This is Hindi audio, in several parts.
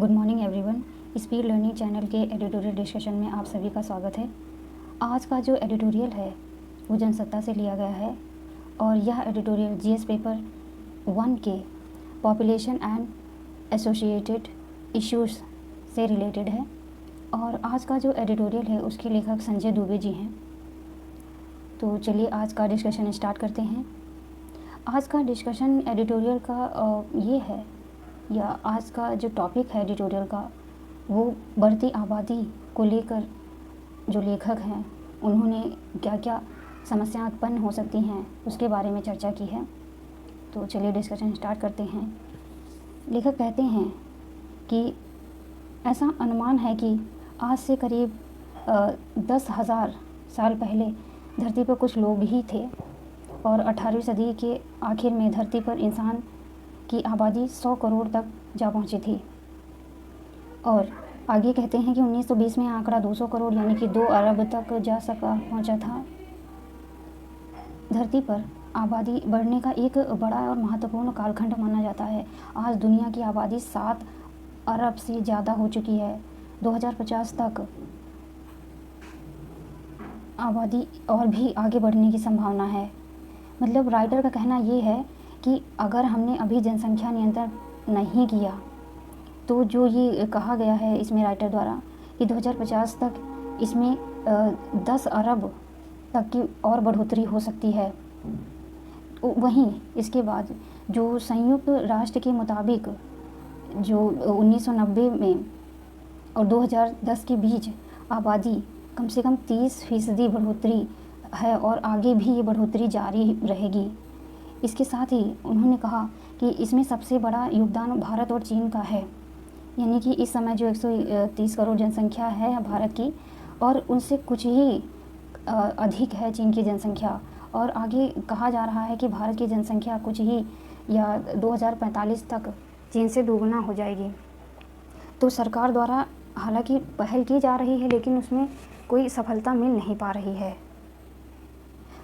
Good morning everyone. Speed learning channel के एडिटोरियल डिस्कशन में आप सभी का स्वागत है। आज का जो एडिटोरियल है वो जनसत्ता से लिया गया है और यह एडिटोरियल जीएस पेपर 1 के पॉपुलेशन एंड एसोसिएटेड इश्यूज से रिलेटेड है और आज का जो एडिटोरियल है उसके लेखक संजय दुबे जी हैं। तो चलिए आज का डिस्कशन स्टार्ट करते हैं। आज का डिस्कशन एडिटोरियल का ये है या आज का जो टॉपिक है एडिटोरियल का वो बढ़ती आबादी को लेकर जो लेखक हैं उन्होंने क्या क्या समस्याएं उत्पन्न हो सकती हैं उसके बारे में चर्चा की है। तो चलिए डिस्कशन स्टार्ट करते हैं। लेखक कहते हैं कि ऐसा अनुमान है कि आज से करीब 10,000 साल पहले धरती पर कुछ लोग ही थे और 18वीं सदी के आखिर में धरती पर इंसान की आबादी 100 करोड़ तक जा पहुंची थी। और आगे कहते हैं कि 1920 में आंकड़ा 200 करोड़ यानी कि 2 अरब तक जा पहुंचा था। धरती पर आबादी बढ़ने का एक बड़ा और महत्वपूर्ण कालखंड माना जाता है। आज दुनिया की आबादी 7 अरब से ज़्यादा हो चुकी है। 2050 तक आबादी और भी आगे बढ़ने की संभावना है। मतलब राइटर का कहना ये है कि अगर हमने अभी जनसंख्या नियंत्रण नहीं किया तो जो ये कहा गया है इसमें राइटर द्वारा कि 2050 तक इसमें 10 अरब तक की और बढ़ोतरी हो सकती है। वहीं इसके बाद जो संयुक्त राष्ट्र के मुताबिक जो 1990 में और 2010 के बीच आबादी कम से कम 30% बढ़ोतरी है और आगे भी ये बढ़ोतरी जारी रहेगी। इसके साथ ही उन्होंने कहा कि इसमें सबसे बड़ा योगदान भारत और चीन का है, यानी कि इस समय जो 130 करोड़ जनसंख्या है भारत की और उनसे कुछ ही अधिक है चीन की जनसंख्या। और आगे कहा जा रहा है कि भारत की जनसंख्या कुछ ही या 2045 तक चीन से दोगुना हो जाएगी। तो सरकार द्वारा हालांकि पहल की जा रही है लेकिन उसमें कोई सफलता मिल नहीं पा रही है।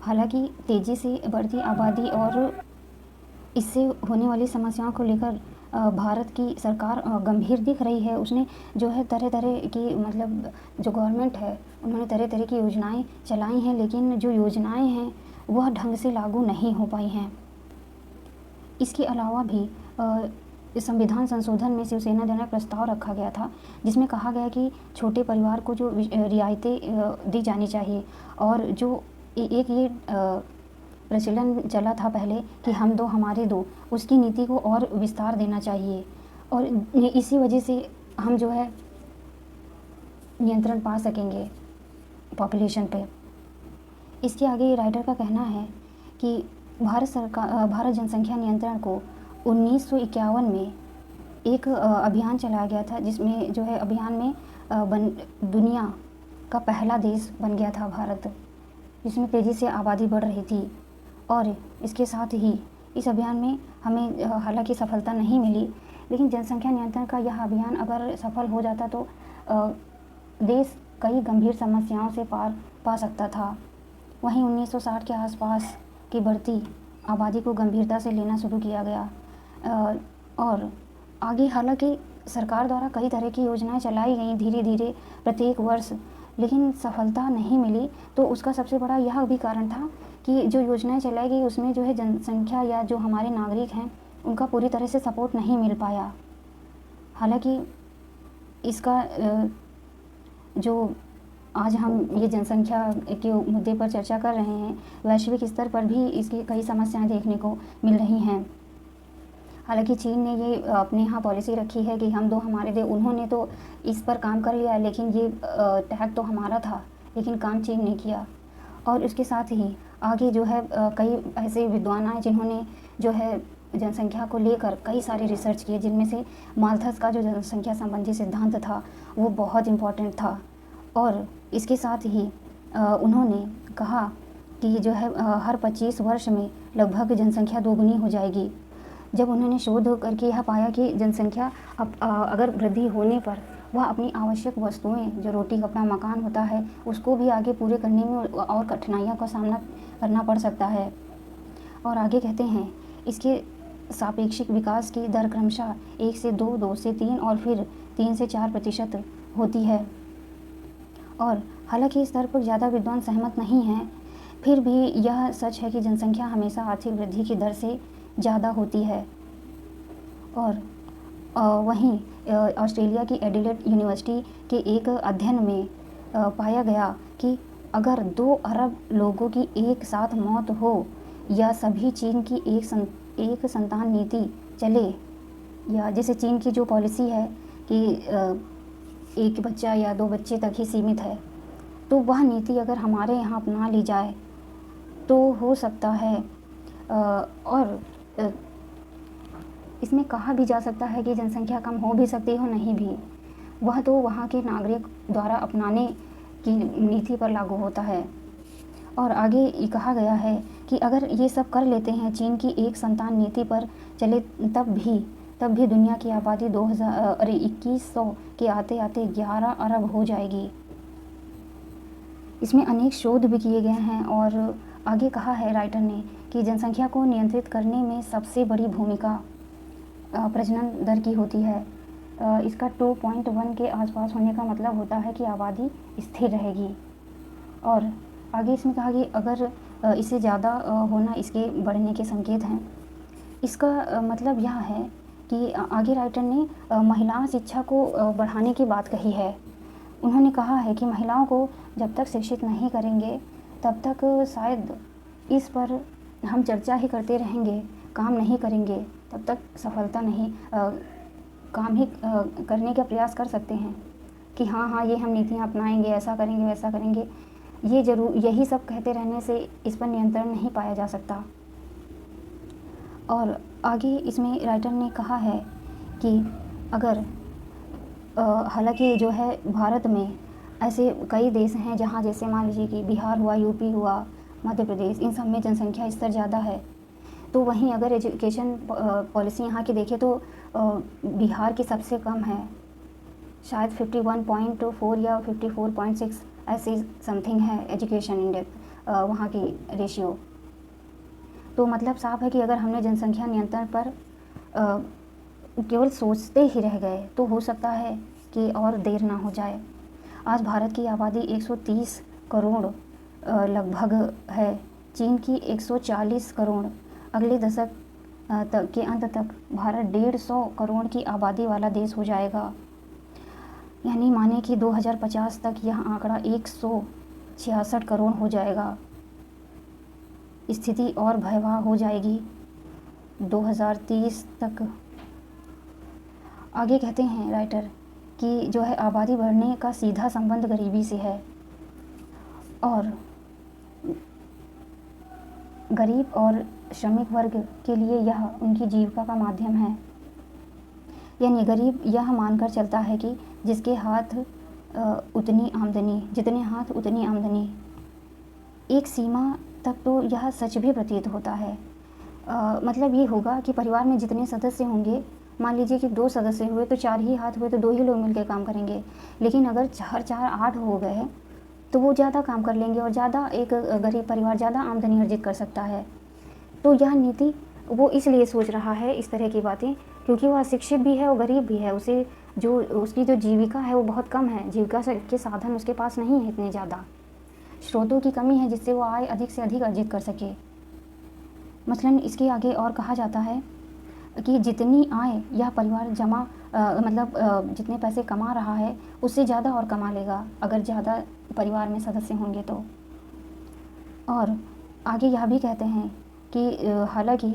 हालांकि तेज़ी से बढ़ती आबादी और इससे होने वाली समस्याओं को लेकर भारत की सरकार गंभीर दिख रही है। उसने जो है तरह तरह की मतलब जो गवर्नमेंट है उन्होंने तरह तरह की योजनाएं चलाई हैं, लेकिन जो योजनाएं हैं वह ढंग से लागू नहीं हो पाई हैं। इसके अलावा भी संविधान संशोधन में शिवसेना द्वारा प्रस्ताव रखा गया था जिसमें कहा गया कि छोटे परिवार को जो रियायतें दी जानी चाहिए और जो एक ये प्रचलन चला था पहले कि हम दो हमारे दो, उसकी नीति को और विस्तार देना चाहिए और इसी वजह से हम जो है नियंत्रण पा सकेंगे पॉपुलेशन पे। इसके आगे राइटर का कहना है कि भारत जनसंख्या नियंत्रण को 1951 में एक अभियान चलाया गया था जिसमें जो है अभियान में दुनिया का पहला देश बन गया था भारत, जिसमें तेज़ी से आबादी बढ़ रही थी। और इसके साथ ही इस अभियान में हमें हालांकि सफलता नहीं मिली, लेकिन जनसंख्या नियंत्रण का यह अभियान अगर सफल हो जाता तो देश कई गंभीर समस्याओं से पार पा सकता था। वहीं 1960 के आसपास की बढ़ती आबादी को गंभीरता से लेना शुरू किया गया और आगे हालांकि सरकार द्वारा कई तरह की योजनाएं चलाई गई धीरे धीरे प्रत्येक वर्ष, लेकिन सफलता नहीं मिली। तो उसका सबसे बड़ा यह भी कारण था कि जो योजनाएं चलाई गई उसमें जो है जनसंख्या या जो हमारे नागरिक हैं उनका पूरी तरह से सपोर्ट नहीं मिल पाया। हालांकि इसका जो आज हम ये जनसंख्या के मुद्दे पर चर्चा कर रहे हैं, वैश्विक स्तर पर भी इसकी कई समस्याएं देखने को मिल रही हैं। हालांकि चीन ने ये अपने यहाँ पॉलिसी रखी है कि हम दो हमारे दे, उन्होंने तो इस पर काम कर लिया लेकिन ये टैग तो हमारा था, लेकिन काम चीन ने किया। और उसके साथ ही आगे जो है कई ऐसे विद्वान आए जिन्होंने जो है जनसंख्या को लेकर कई सारे रिसर्च किए, जिनमें से माल्थस का जो जनसंख्या संबंधी सिद्धांत था वो बहुत इम्पोर्टेंट था। और इसके साथ ही उन्होंने कहा कि जो है हर 25 वर्ष में लगभग जनसंख्या दोगुनी हो जाएगी। जब उन्होंने शोध करके यह पाया कि जनसंख्या अगर वृद्धि होने पर वह अपनी आवश्यक वस्तुएं जो रोटी कपड़ा मकान होता है उसको भी आगे पूरे करने में और कठिनाइयों का सामना करना पड़ सकता है। और आगे कहते हैं इसके सापेक्षिक विकास की दर क्रमशः 1 से 2, 2 से 3 और फिर 3 से 4% होती है। और हालांकि इस दर पर ज़्यादा विद्वान सहमत नहीं हैं, फिर भी यह सच है कि जनसंख्या हमेशा आर्थिक वृद्धि की दर से ज़्यादा होती है। और वहीं ऑस्ट्रेलिया की एडिलेड यूनिवर्सिटी के एक अध्ययन में पाया गया कि अगर 2 अरब लोगों की एक साथ मौत हो या सभी चीन की एक संतान नीति चले, या जैसे चीन की जो पॉलिसी है कि एक बच्चा या 2 बच्चे तक ही सीमित है, तो वह नीति अगर हमारे यहाँ अपना ली जाए तो हो सकता है और इसमें कहा भी जा सकता है कि जनसंख्या कम हो भी सकती हो, नहीं भी। वह तो वहाँ के नागरिक द्वारा अपनाने की नीति पर लागू होता है। और आगे ये कहा गया है कि अगर ये सब कर लेते हैं, चीन की एक संतान नीति पर चले, तब भी दुनिया की आबादी 2100 के आते आते 11 अरब हो जाएगी। इसमें अनेक शोध भी किए गए हैं और आगे कहा है राइटर ने कि जनसंख्या को नियंत्रित करने में सबसे बड़ी भूमिका प्रजनन दर की होती है। इसका 2.1 के आसपास होने का मतलब होता है कि आबादी स्थिर रहेगी। और आगे इसमें कहा कि अगर इससे ज़्यादा होना इसके बढ़ने के संकेत हैं। इसका मतलब यह है कि आगे राइटर ने महिला शिक्षा को बढ़ाने की बात कही है। उन्होंने कहा है कि महिलाओं को जब तक शिक्षित नहीं करेंगे तब तक शायद इस पर हम चर्चा ही करते रहेंगे, काम नहीं करेंगे, तब तक सफलता नहीं काम ही करने का प्रयास कर सकते हैं कि हाँ ये हम नीतियाँ अपनाएंगे, ऐसा करेंगे, वैसा करेंगे। यही सब कहते रहने से इस पर नियंत्रण नहीं पाया जा सकता। और आगे इसमें राइटर ने कहा है कि अगर हालांकि जो है भारत में ऐसे कई देश हैं जहाँ जैसे मान लीजिए कि बिहार हुआ, यूपी हुआ, मध्य प्रदेश, इन सब में जनसंख्या स्तर ज़्यादा है। तो वहीं अगर एजुकेशन पॉलिसी यहाँ की देखें तो बिहार की सबसे कम है, शायद 51.4 या 54.6 ऐसे समथिंग है एजुकेशन इंडेक्स वहाँ की रेशियो। तो मतलब साफ है कि अगर हमने जनसंख्या नियंत्रण पर केवल सोचते ही रह गए तो हो सकता है कि और देर ना हो जाए। आज भारत की आबादी 130 करोड़ लगभग है, चीन की 140 करोड़। अगले दशक तक के अंत तक भारत 150 करोड़ की आबादी वाला देश हो जाएगा। यानी माने कि 2050 तक यह आंकड़ा 166 करोड़ हो जाएगा। स्थिति और भयावह हो जाएगी 2030 तक। आगे कहते हैं राइटर कि जो है आबादी बढ़ने का सीधा संबंध गरीबी से है और गरीब और श्रमिक वर्ग के लिए यह उनकी जीविका का माध्यम है। यानी गरीब यह मानकर चलता है कि जितने हाथ उतनी आमदनी। एक सीमा तक तो यह सच भी प्रतीत होता है। मतलब ये होगा कि परिवार में जितने सदस्य होंगे, मान लीजिए कि 2 सदस्य हुए तो 4 ही हाथ हुए तो 2 ही लोग मिलकर काम करेंगे। लेकिन अगर 4 8 हो गए तो वो ज़्यादा काम कर लेंगे और ज़्यादा एक गरीब परिवार ज़्यादा आमदनी अर्जित कर सकता है। तो यह नीति वो इसलिए सोच रहा है इस तरह की बातें क्योंकि वह अशिक्षित भी है और गरीब भी है। उसकी जो जीविका है वो बहुत कम है, जीविका के साधन उसके पास नहीं है इतने ज़्यादा, स्रोतों की कमी है जिससे वो आय अधिक से अधिक अर्जित कर सके। मसलन इसके आगे और कहा जाता है कि जितनी आय यह परिवार जितने पैसे कमा रहा है उससे ज़्यादा और कमा लेगा अगर ज़्यादा परिवार में सदस्य होंगे तो। और आगे यह भी कहते हैं कि हालांकि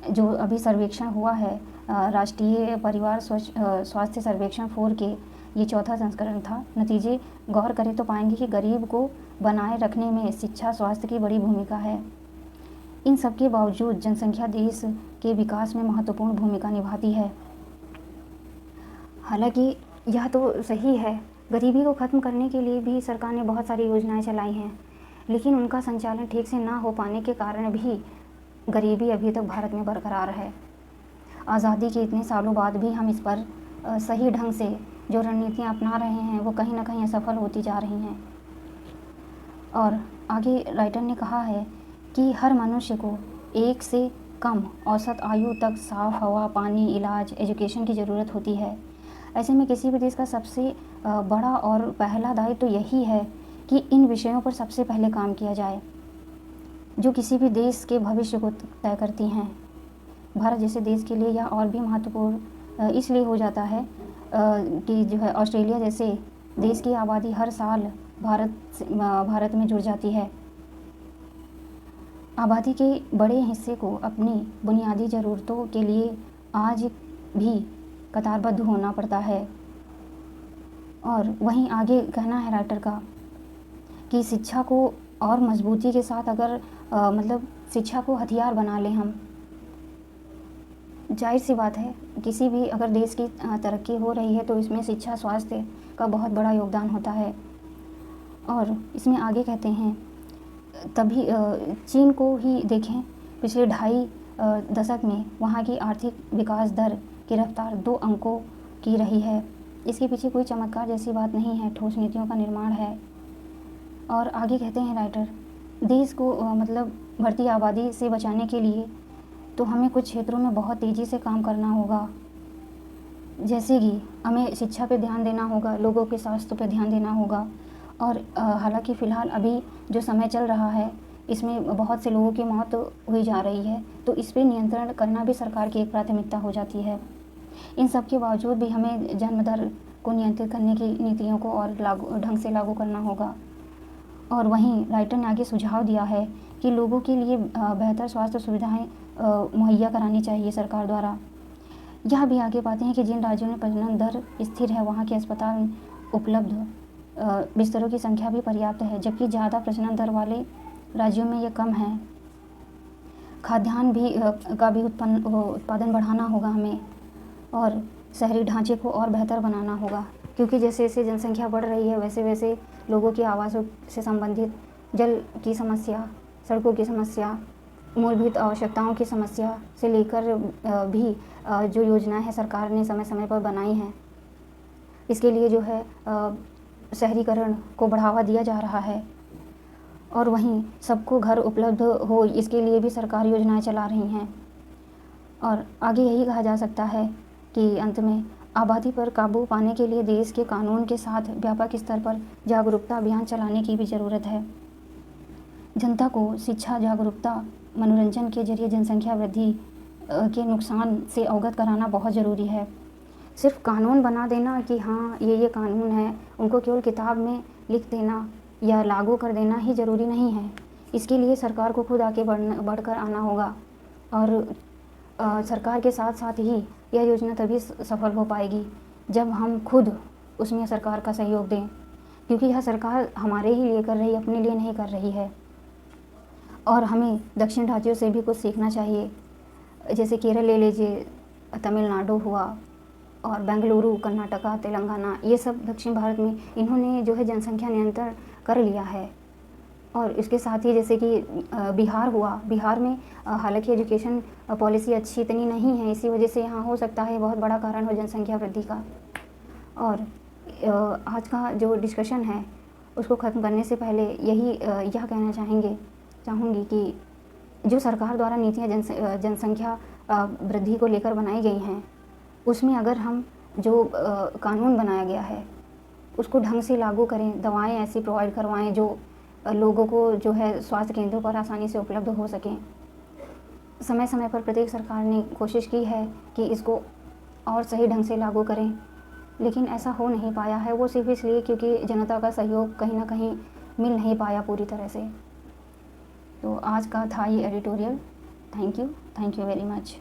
जो अभी सर्वेक्षण हुआ है राष्ट्रीय परिवार स्वास्थ्य सर्वेक्षण 4 के, ये 4था संस्करण था, नतीजे गौर करें तो पाएंगे कि गरीब को बनाए रखने में शिक्षा स्वास्थ्य की बड़ी भूमिका है। इन सब के बावजूद जनसंख्या देश के विकास में महत्वपूर्ण भूमिका निभाती है। हालांकि यह तो सही है, गरीबी को ख़त्म करने के लिए भी सरकार ने बहुत सारी योजनाएं चलाई हैं, लेकिन उनका संचालन ठीक से ना हो पाने के कारण भी गरीबी अभी तक भारत में बरकरार है। आज़ादी के इतने सालों बाद भी हम इस पर सही ढंग से जो रणनीतियाँ अपना रहे हैं वो कहीं ना कहीं असफल होती जा रही हैं। और आगे राइटर ने कहा है कि हर मनुष्य को 1 से कम औसत आयु तक साफ़ हवा, पानी, इलाज, एजुकेशन की ज़रूरत होती है। ऐसे में किसी भी देश का सबसे बड़ा और पहला दायित्व तो यही है कि इन विषयों पर सबसे पहले काम किया जाए, जो किसी भी देश के भविष्य को तय करती हैं। भारत जैसे देश के लिए यह और भी महत्वपूर्ण इसलिए हो जाता है कि जो है ऑस्ट्रेलिया जैसे देश की आबादी हर साल भारत में जुड़ जाती है। आबादी के बड़े हिस्से को अपनी बुनियादी ज़रूरतों के लिए आज भी कतारबद्ध होना पड़ता है। और वहीं आगे कहना है राइटर का कि शिक्षा को और मजबूती के साथ अगर मतलब शिक्षा को हथियार बना लें हम, जाहिर सी बात है किसी भी अगर देश की तरक्की हो रही है तो इसमें शिक्षा स्वास्थ्य का बहुत बड़ा योगदान होता है। और इसमें आगे कहते हैं तभी चीन को ही देखें, पिछले 2.5 दशक में वहाँ की आर्थिक विकास दर की रफ्तार 2 अंकों की रही है। इसके पीछे कोई चमत्कार जैसी बात नहीं है, ठोस नीतियों का निर्माण है। और आगे कहते हैं राइटर, देश को मतलब बढ़ती आबादी से बचाने के लिए तो हमें कुछ क्षेत्रों में बहुत तेज़ी से काम करना होगा, जैसे कि हमें शिक्षा पे ध्यान देना होगा, लोगों के स्वास्थ्य पे ध्यान देना होगा। और हालांकि फ़िलहाल अभी जो समय चल रहा है इसमें बहुत से लोगों की मौत हुई जा रही है, तो इस पे नियंत्रण करना भी सरकार की एक प्राथमिकता हो जाती है। इन सब के बावजूद भी हमें जन्म दर को नियंत्रित करने की नीतियों को और ढंग से लागू करना होगा। और वहीं राइटर ने आगे सुझाव दिया है कि लोगों के लिए बेहतर स्वास्थ्य सुविधाएं मुहैया करानी चाहिए सरकार द्वारा। यह भी आगे पाते हैं कि जिन राज्यों में प्रजनन दर स्थिर है वहाँ के अस्पताल उपलब्ध बिस्तरों की संख्या भी पर्याप्त है, जबकि ज़्यादा प्रजनन दर वाले राज्यों में ये कम है। खाद्यान्न भी का भी उत्पादन बढ़ाना होगा हमें, और शहरी ढांचे को और बेहतर बनाना होगा, क्योंकि जैसे जैसे जनसंख्या बढ़ रही है वैसे वैसे लोगों की आवासों से संबंधित जल की समस्या, सड़कों की समस्या, मूलभूत आवश्यकताओं की समस्या से लेकर भी जो योजनाएं हैं सरकार ने समय समय पर बनाई हैं, इसके लिए जो है शहरीकरण को बढ़ावा दिया जा रहा है। और वहीं सबको घर उपलब्ध हो इसके लिए भी सरकार योजनाएं चला रही हैं। और आगे यही कहा जा सकता है कि अंत में आबादी पर काबू पाने के लिए देश के कानून के साथ व्यापक स्तर पर जागरूकता अभियान चलाने की भी ज़रूरत है। जनता को शिक्षा, जागरूकता, मनोरंजन के जरिए जनसंख्या वृद्धि के नुकसान से अवगत कराना बहुत ज़रूरी है। सिर्फ कानून बना देना कि हाँ ये कानून है, उनको केवल किताब में लिख देना या लागू कर देना ही ज़रूरी नहीं है। इसके लिए सरकार को खुद आगे बढ़कर आना होगा। और सरकार के साथ साथ ही यह योजना तभी सफल हो पाएगी जब हम खुद उसमें सरकार का सहयोग दें, क्योंकि यह सरकार हमारे ही लिए कर रही है, अपने लिए नहीं कर रही है। और हमें दक्षिण राज्यों से भी कुछ सीखना चाहिए, जैसे केरल ले लीजिए, तमिलनाडु हुआ, और बेंगलुरु, कर्नाटका, तेलंगाना, ये सब दक्षिण भारत में इन्होंने जो है जनसंख्या नियंत्रण कर लिया है। और इसके साथ ही जैसे कि बिहार हुआ, बिहार में हालांकि एजुकेशन पॉलिसी अच्छी इतनी नहीं है, इसी वजह से यहाँ हो सकता है बहुत बड़ा कारण हो जनसंख्या वृद्धि का। और आज का जो डिस्कशन है उसको ख़त्म करने से पहले यह कहना चाहूँगी कि जो सरकार द्वारा नीतियाँ जनसंख्या वृद्धि को लेकर बनाई गई हैं, उसमें अगर हम जो कानून बनाया गया है उसको ढंग से लागू करें, दवाएं ऐसी प्रोवाइड करवाएं जो लोगों को जो है स्वास्थ्य केंद्रों पर आसानी से उपलब्ध हो सकें। समय समय पर प्रत्येक सरकार ने कोशिश की है कि इसको और सही ढंग से लागू करें, लेकिन ऐसा हो नहीं पाया है। वो सिर्फ इसलिए क्योंकि जनता का सहयोग कहीं ना कहीं मिल नहीं पाया पूरी तरह से। तो आज का था ये editorial. Thank you very much.